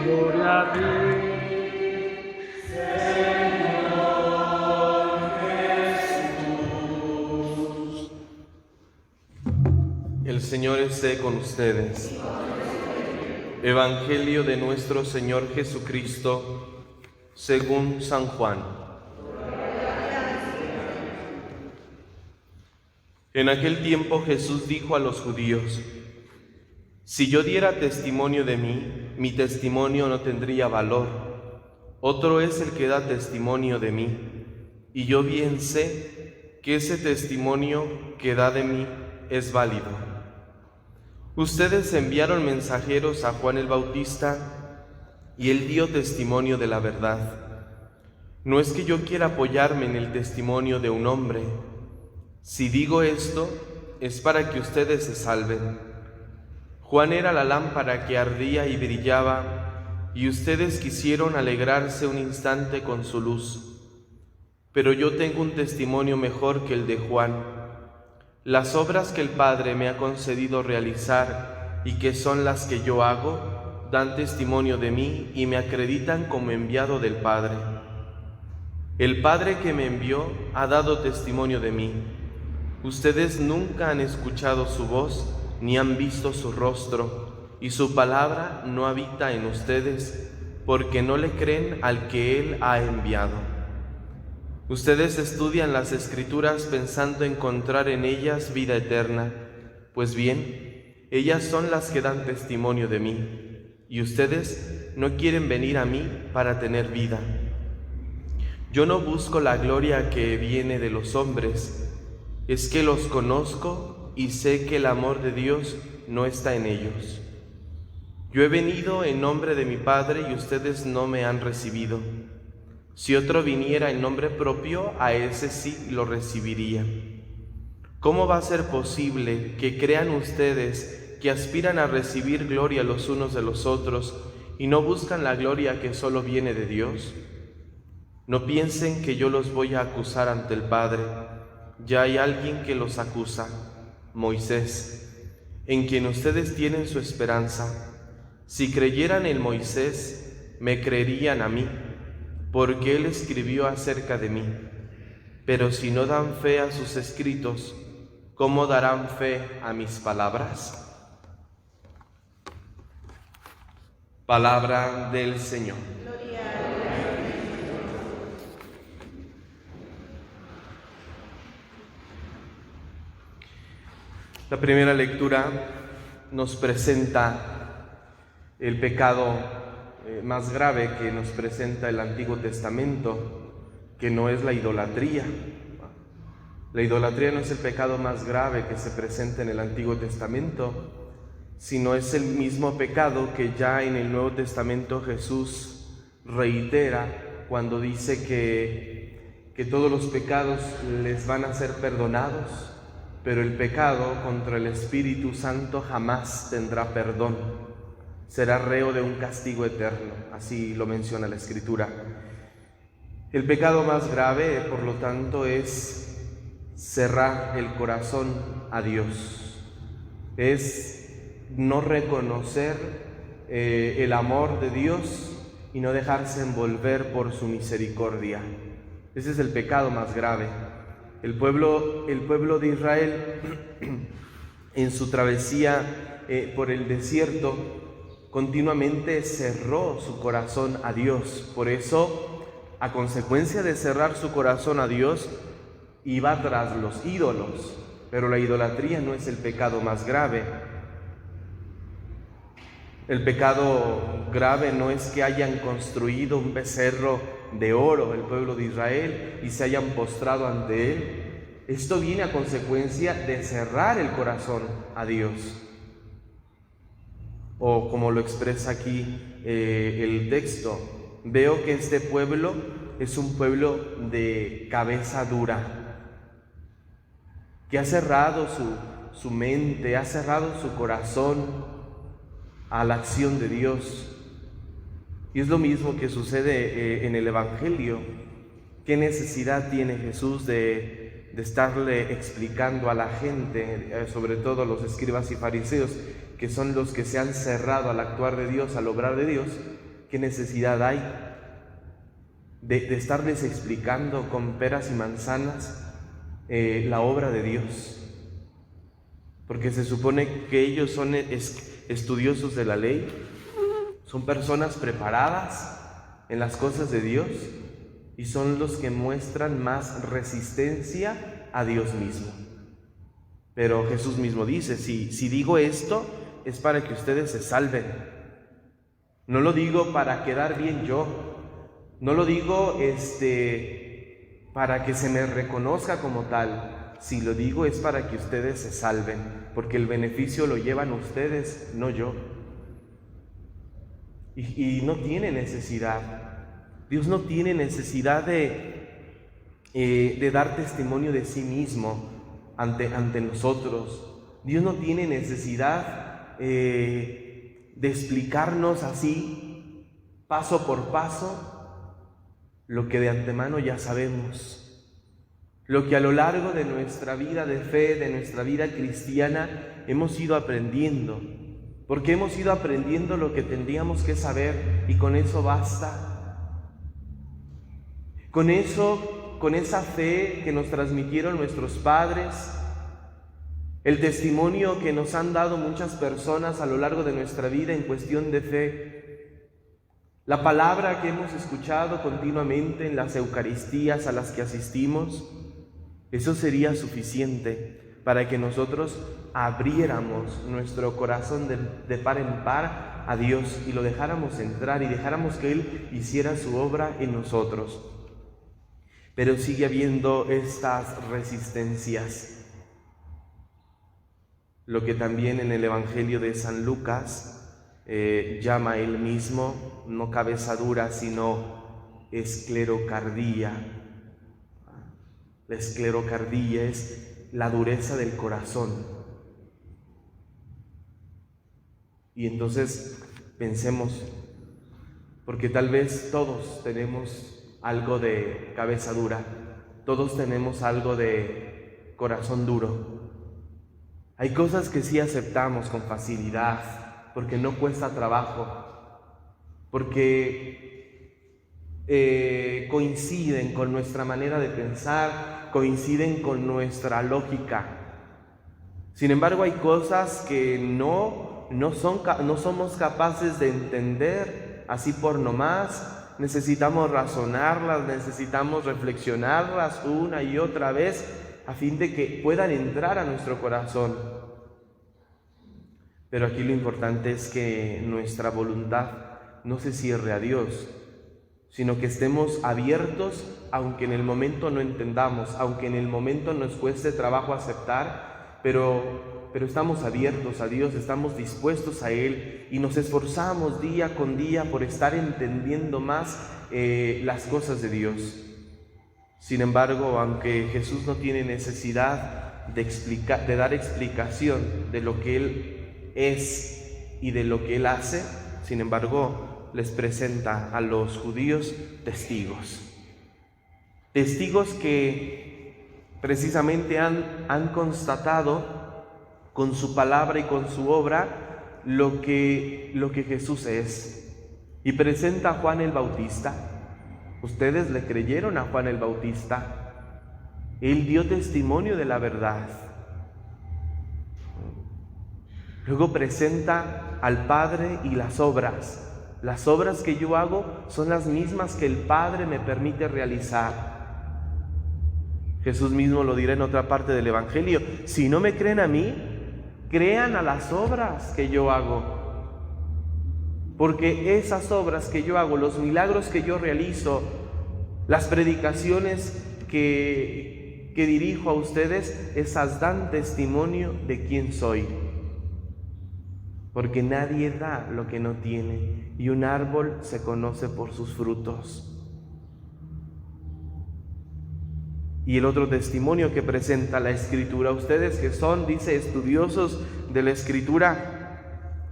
Gloria a ti. El Señor esté con ustedes. Evangelio de nuestro Señor Jesucristo según San Juan. En aquel tiempo Jesús dijo a los judíos: si yo diera testimonio de mí, mi testimonio no tendría valor. Otro es el que da testimonio de mí, y yo bien sé que ese testimonio que da de mí es válido. Ustedes enviaron mensajeros a Juan el Bautista, y él dio testimonio de la verdad. No es que yo quiera apoyarme en el testimonio de un hombre. Si digo esto, es para que ustedes se salven. Juan era la lámpara que ardía y brillaba, y ustedes quisieron alegrarse un instante con su luz. Pero yo tengo un testimonio mejor que el de Juan. Las obras que el Padre me ha concedido realizar y que son las que yo hago, dan testimonio de mí y me acreditan como enviado del Padre. El Padre que me envió ha dado testimonio de mí. Ustedes nunca han escuchado su voz ni han visto su rostro, y su palabra no habita en ustedes, porque no le creen al que Él ha enviado. Ustedes estudian las Escrituras pensando encontrar en ellas vida eterna. Pues bien, ellas son las que dan testimonio de mí, y ustedes no quieren venir a mí para tener vida. Yo no busco la gloria que viene de los hombres, es que los conozco y sé que el amor de Dios no está en ellos. Yo he venido en nombre de mi Padre y ustedes no me han recibido. Si otro viniera en nombre propio, a ese sí lo recibiría. ¿Cómo va a ser posible que crean ustedes que aspiran a recibir gloria los unos de los otros y no buscan la gloria que solo viene de Dios? No piensen que yo los voy a acusar ante el Padre. Ya hay alguien que los acusa, Moisés, en quien ustedes tienen su esperanza. Si creyeran en Moisés, me creerían a mí, porque él escribió acerca de mí. Pero si no dan fe a sus escritos, ¿cómo darán fe a mis palabras? Palabra del Señor. La primera lectura nos presenta el pecado más grave que nos presenta el Antiguo Testamento, que no es la idolatría. La idolatría no es el pecado más grave que se presenta en el Antiguo Testamento, sino es el mismo pecado que ya en el Nuevo Testamento Jesús reitera cuando dice que todos los pecados les van a ser perdonados, pero el pecado contra el Espíritu Santo jamás tendrá perdón. Será reo de un castigo eterno, así lo menciona la Escritura. El pecado más grave, por lo tanto, es cerrar el corazón a Dios, es no reconocer el amor de Dios y no dejarse envolver por su misericordia. Ese es el pecado más grave. El pueblo de Israel, en su travesía por el desierto, continuamente cerró su corazón a Dios. Por eso, a consecuencia de cerrar su corazón a Dios, iba tras los ídolos. Pero la idolatría no es el pecado más grave. El pecado grave no es que hayan construido un becerro de oro el pueblo de Israel y se hayan postrado ante él. Esto viene a consecuencia de cerrar el corazón a Dios. O como lo expresa aquí el texto, veo que este pueblo es un pueblo de cabeza dura, que ha cerrado su mente, ha cerrado su corazón a la acción de Dios. Y es lo mismo que sucede en el Evangelio. ¿Qué necesidad tiene Jesús de estarle explicando a la gente, sobre todo a los escribas y fariseos, que son los que se han cerrado al actuar de Dios, al obrar de Dios? ¿qué necesidad hay de estarles explicando con peras y manzanas la obra de Dios? Porque se supone que ellos son estudiosos de la ley, son personas preparadas en las cosas de Dios y son los que muestran más resistencia a Dios mismo. Pero Jesús mismo dice, si digo esto es para que ustedes se salven. No lo digo para quedar bien yo, no lo digo para que se me reconozca como tal. Si lo digo es para que ustedes se salven, porque el beneficio lo llevan ustedes, no yo. Y no tiene necesidad, Dios no tiene necesidad de dar testimonio de sí mismo ante nosotros. Dios no tiene necesidad de explicarnos así, paso por paso, lo que de antemano ya sabemos. Lo que a lo largo de nuestra vida de fe, de nuestra vida cristiana, hemos ido aprendiendo. Porque hemos ido aprendiendo lo que tendríamos que saber y con eso basta. Con eso, con esa fe que nos transmitieron nuestros padres, el testimonio que nos han dado muchas personas a lo largo de nuestra vida en cuestión de fe, la palabra que hemos escuchado continuamente en las Eucaristías a las que asistimos, eso sería suficiente para que nosotros abriéramos nuestro corazón de par en par a Dios y lo dejáramos entrar y dejáramos que Él hiciera su obra en nosotros. Pero sigue habiendo estas resistencias. Lo que también en el Evangelio de San Lucas llama él mismo, no cabeza dura, sino esclerocardía. La esclerocardía es la dureza del corazón. Y entonces pensemos, porque tal vez todos tenemos algo de cabeza dura, todos tenemos algo de corazón duro. Hay cosas que sí aceptamos con facilidad, porque no cuesta trabajo, porque coinciden con nuestra manera de pensar, coinciden con nuestra lógica. Sin embargo, hay cosas que no somos capaces de entender así por nomás. Necesitamos razonarlas, necesitamos reflexionarlas una y otra vez a fin de que puedan entrar a nuestro corazón. Pero aquí lo importante es que nuestra voluntad no se cierre a Dios, sino que estemos abiertos, aunque en el momento no entendamos, aunque en el momento nos cueste trabajo aceptar, pero estamos abiertos a Dios, estamos dispuestos a Él y nos esforzamos día con día por estar entendiendo más las cosas de Dios. Sin embargo, aunque Jesús no tiene necesidad de dar explicación de lo que Él es y de lo que Él hace, sin embargo, les presenta a los judíos testigos que precisamente han constatado con su palabra y con su obra lo que Jesús es. Y presenta a Juan el Bautista. Ustedes le creyeron a Juan el Bautista. Él dio testimonio de la verdad. Luego presenta al Padre y las obras. Las obras que yo hago son las mismas que el Padre me permite realizar. Jesús mismo lo dirá en otra parte del Evangelio. Si no me creen a mí, crean a las obras que yo hago. Porque esas obras que yo hago, los milagros que yo realizo, las predicaciones que dirijo a ustedes, esas dan testimonio de quién soy. Porque nadie da lo que no tiene, y un árbol se conoce por sus frutos. Y el otro testimonio que presenta la Escritura, ustedes que son, dice, estudiosos de la Escritura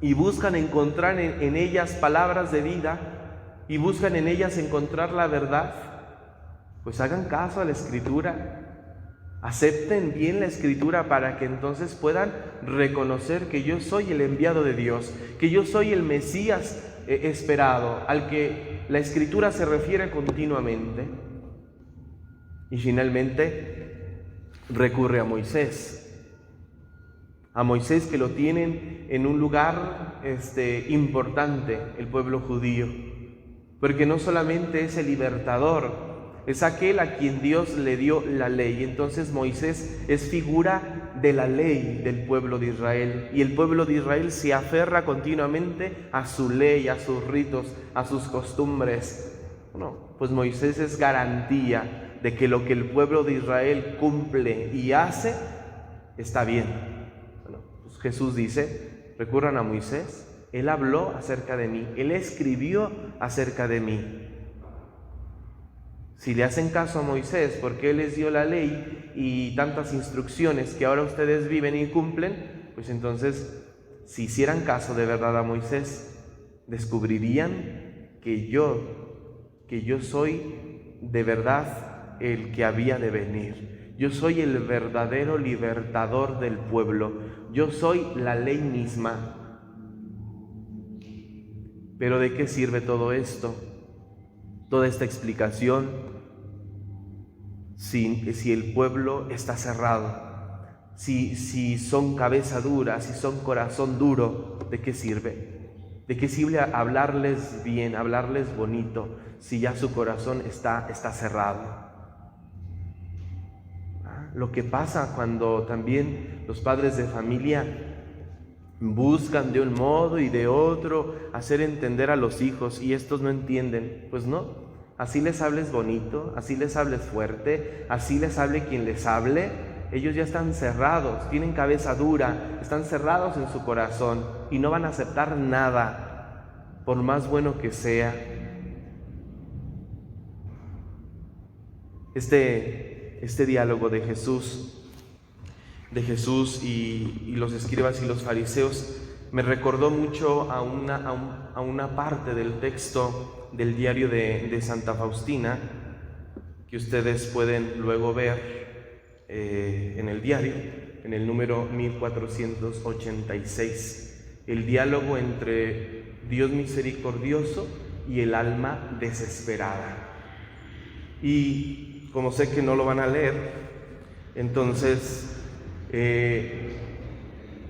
y buscan encontrar en ellas palabras de vida y buscan en ellas encontrar la verdad, pues hagan caso a la Escritura. Acepten bien la Escritura para que entonces puedan reconocer que yo soy el enviado de Dios, que yo soy el Mesías esperado, al que la Escritura se refiere continuamente. Y finalmente recurre a Moisés que lo tienen en un lugar importante, el pueblo judío, porque no solamente es el libertador, es aquel a quien Dios le dio la ley. Entonces Moisés es figura de la ley del pueblo de Israel, y el pueblo de Israel se aferra continuamente a su ley, a sus ritos, a sus costumbres. Bueno, pues Moisés es garantía de que lo que el pueblo de Israel cumple y hace está bien. Bueno, pues Jesús dice, recurran a Moisés, él habló acerca de mí, él escribió acerca de mí. Si le hacen caso a Moisés, porque él les dio la ley y tantas instrucciones que ahora ustedes viven y cumplen, pues entonces, si hicieran caso de verdad a Moisés, descubrirían que yo soy de verdad el que había de venir. Yo soy el verdadero libertador del pueblo. Yo soy la ley misma. Pero ¿de qué sirve todo esto? Toda esta explicación, si el pueblo está cerrado, si son cabeza dura, si son corazón duro, ¿de qué sirve? ¿De qué sirve hablarles bien, hablarles bonito, si ya su corazón está cerrado? Lo que pasa cuando también los padres de familia buscan de un modo y de otro hacer entender a los hijos y estos no entienden, pues no. Así les hables bonito, así les hables fuerte, así les hable quien les hable, ellos ya están cerrados, tienen cabeza dura, están cerrados en su corazón y no van a aceptar nada, por más bueno que sea. Este diálogo de Jesús y los escribas y los fariseos me recordó mucho a una parte del texto del diario de Santa Faustina, que ustedes pueden luego ver en el diario, en el número 1486, el diálogo entre Dios misericordioso y el alma desesperada. Y como sé que no lo van a leer, entonces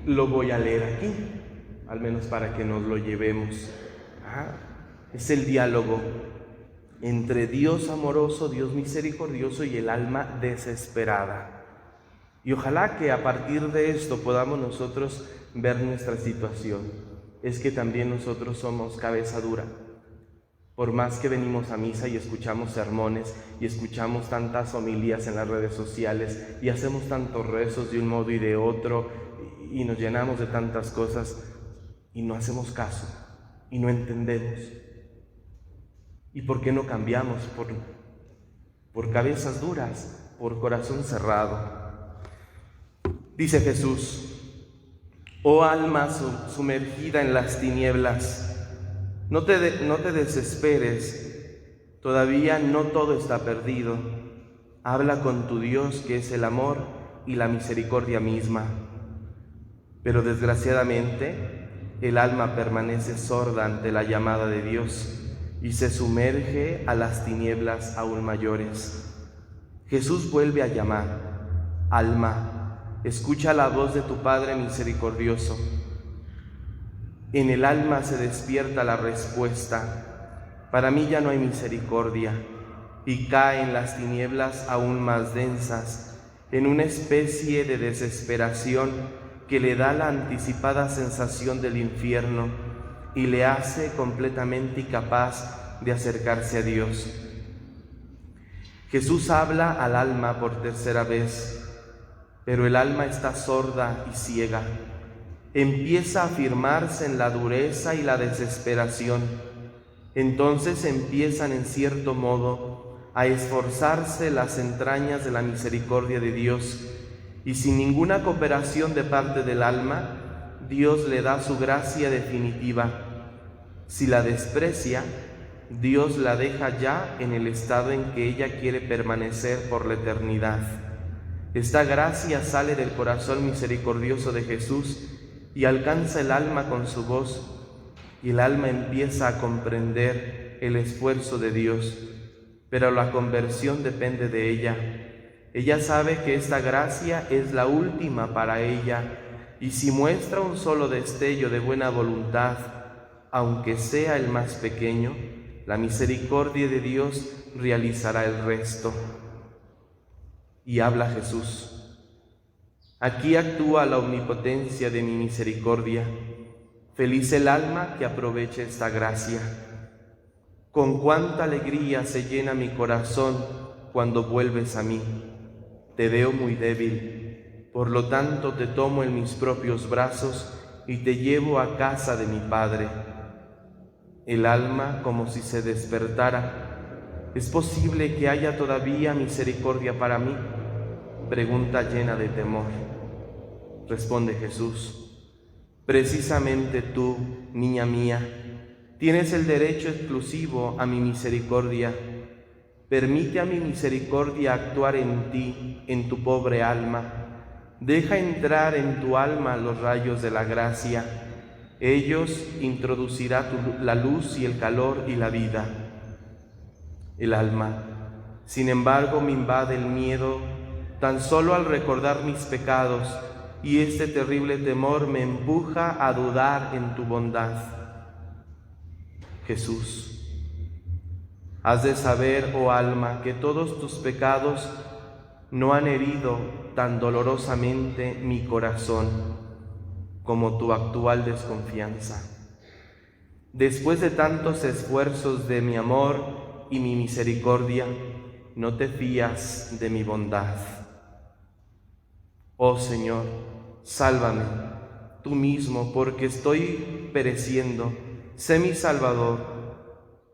lo voy a leer aquí, al menos para que nos lo llevemos. Es el diálogo entre Dios amoroso, Dios misericordioso y el alma desesperada. Y ojalá que a partir de esto podamos nosotros ver nuestra situación. Es que también nosotros somos cabeza dura. Por más que venimos a misa y escuchamos sermones y escuchamos tantas homilías en las redes sociales y hacemos tantos rezos de un modo y de otro y nos llenamos de tantas cosas y no hacemos caso y no entendemos. ¿Y por qué no cambiamos? Por cabezas duras, por corazón cerrado. Dice Jesús: oh alma sumergida en las tinieblas, no te desesperes, todavía no todo está perdido. Habla con tu Dios, que es el amor y la misericordia misma. Pero desgraciadamente, el alma permanece sorda ante la llamada de Dios y se sumerge a las tinieblas aún mayores. Jesús vuelve a llamar: alma, escucha la voz de tu Padre misericordioso. En el alma se despierta la respuesta: para mí ya no hay misericordia, y cae en las tinieblas aún más densas, en una especie de desesperación que le da la anticipada sensación del infierno y le hace completamente incapaz de acercarse a Dios. Jesús habla al alma por tercera vez, pero el alma está sorda y ciega. Empieza a afirmarse en la dureza y la desesperación. Entonces empiezan, en cierto modo, a esforzarse las entrañas de la misericordia de Dios, y sin ninguna cooperación de parte del alma, Dios le da su gracia definitiva. Si la desprecia, Dios la deja ya en el estado en que ella quiere permanecer por la eternidad. Esta gracia sale del corazón misericordioso de Jesús y alcanza el alma con su voz, y el alma empieza a comprender el esfuerzo de Dios, pero la conversión depende de ella. Ella sabe que esta gracia es la última para ella, y si muestra un solo destello de buena voluntad, aunque sea el más pequeño, la misericordia de Dios realizará el resto. Y habla Jesús: aquí actúa la omnipotencia de mi misericordia. Feliz el alma que aproveche esta gracia. Con cuánta alegría se llena mi corazón cuando vuelves a mí. Te veo muy débil, por lo tanto te tomo en mis propios brazos y te llevo a casa de mi Padre. El alma como si se despertara. ¿Es posible que haya todavía misericordia para mí?, pregunta llena de temor. Responde Jesús: precisamente tú, niña mía, tienes el derecho exclusivo a mi misericordia. Permite a mi misericordia actuar en ti, en tu pobre alma. Deja entrar en tu alma los rayos de la gracia. Ellos introducirá la luz y el calor y la vida. El alma, sin embargo, me invade el miedo tan solo al recordar mis pecados, y este terrible temor me empuja a dudar en tu bondad. Jesús, has de saber, oh alma, que todos tus pecados no han herido tan dolorosamente mi corazón como tu actual desconfianza. Después de tantos esfuerzos de mi amor y mi misericordia, no te fías de mi bondad. Oh Señor, sálvame tú mismo, porque estoy pereciendo. Sé mi Salvador.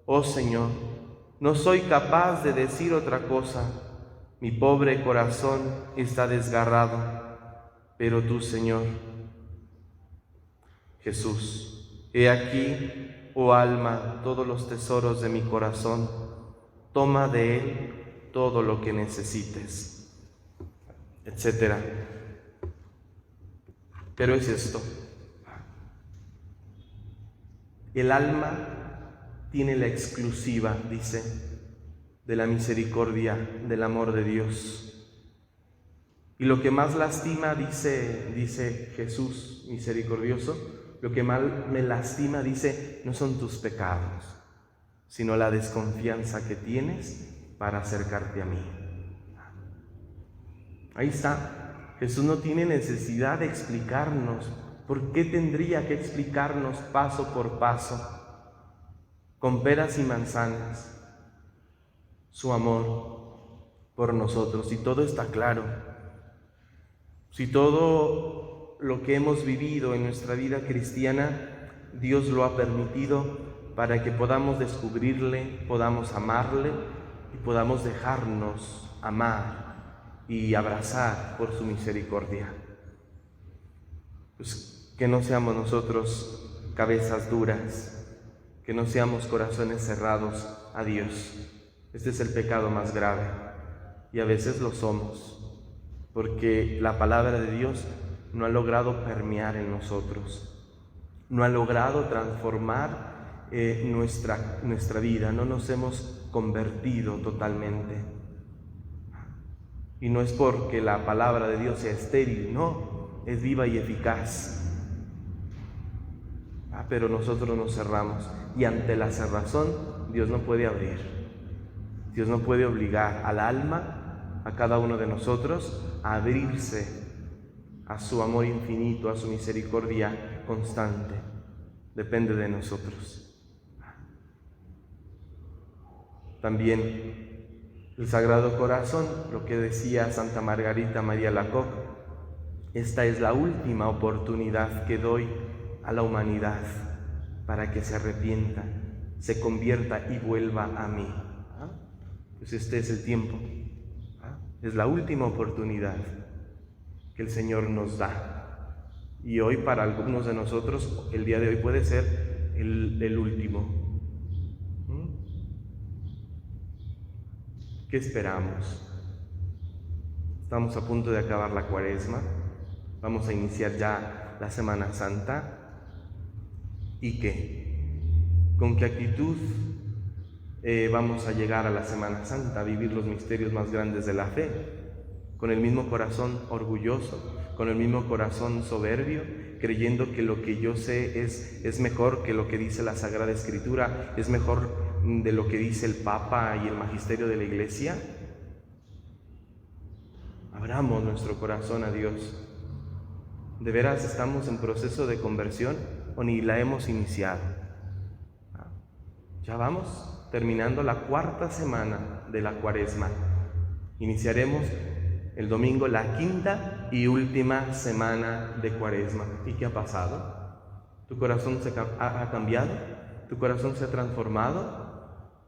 Oh Señor, no soy capaz de decir otra cosa. Mi pobre corazón está desgarrado, pero tú, Señor. Jesús, he aquí, oh alma, todos los tesoros de mi corazón. Toma de él todo lo que necesites, etc. Pero es esto: el alma tiene la exclusiva, dice, de la misericordia, del amor de Dios. Y lo que más lastima, dice Jesús misericordioso, lo que más me lastima, dice, no son tus pecados, sino la desconfianza que tienes para acercarte a mí. Ahí está. Jesús no tiene necesidad de explicarnos. ¿Por qué tendría que explicarnos paso por paso, con peras y manzanas, su amor por nosotros? Y todo está claro. Si todo lo que hemos vivido en nuestra vida cristiana, Dios lo ha permitido para que podamos descubrirle, podamos amarle y podamos dejarnos amar y abrazar por su misericordia. Pues que no seamos nosotros cabezas duras, que no seamos corazones cerrados a Dios. Este es el pecado más grave, y a veces lo somos, porque la palabra de Dios no ha logrado permear en nosotros, no ha logrado transformar nuestra vida, no nos hemos convertido totalmente. Y no es porque la palabra de Dios sea estéril, no, es viva y eficaz. Pero nosotros nos cerramos, y ante la cerrazón Dios no puede abrir. Dios no puede obligar al alma, a cada uno de nosotros, a abrirse a su amor infinito, a su misericordia constante. Depende de nosotros. También el Sagrado Corazón, lo que decía Santa Margarita María Alacoque: esta es la última oportunidad que doy a la humanidad para que se arrepienta, se convierta y vuelva a mí. Pues este es el tiempo, es la última oportunidad que el Señor nos da. Y hoy, para algunos de nosotros, el día de hoy puede ser el último. ¿Qué esperamos? Estamos a punto de acabar la Cuaresma, vamos a iniciar ya la Semana Santa. ¿Y qué? con qué actitud vamos a llegar a la Semana Santa, a vivir los misterios más grandes de la fe, con el mismo corazón orgulloso, con el mismo corazón soberbio, creyendo que lo que yo sé es mejor que lo que dice la Sagrada Escritura, es mejor de lo que dice el Papa y el magisterio de la Iglesia. Abramos nuestro corazón a Dios. ¿De veras estamos en proceso de conversión o ni la hemos iniciado? Ya vamos terminando la 4ª semana de la Cuaresma. Iniciaremos el domingo la 5ª y última semana de Cuaresma. ¿Y qué ha pasado? ¿Tu corazón ha cambiado? ¿Tu corazón se ha transformado?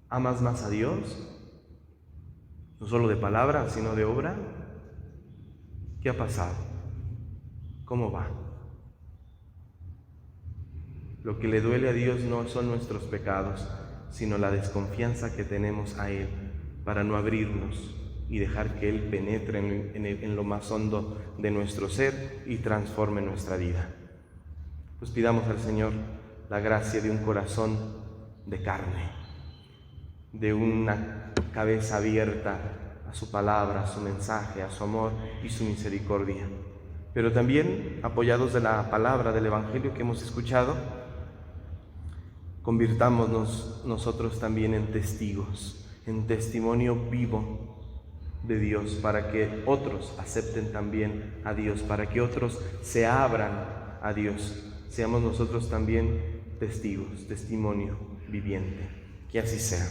¿Amas más a Dios? No solo de palabra, sino de obra. ¿Qué ha pasado? ¿Cómo va? Lo que le duele a Dios no son nuestros pecados, sino la desconfianza que tenemos a Él para no abrirnos y dejar que Él penetre en lo más hondo de nuestro ser y transforme nuestra vida. Pues pidamos al Señor la gracia de un corazón de carne, de una cabeza abierta a su palabra, a su mensaje, a su amor y su misericordia. Pero también, apoyados de la palabra del Evangelio que hemos escuchado, convirtámonos nosotros también en testigos, en testimonio vivo de Dios, para que otros acepten también a Dios, para que otros se abran a Dios. Seamos nosotros también testigos, testimonio viviente. Que así sea.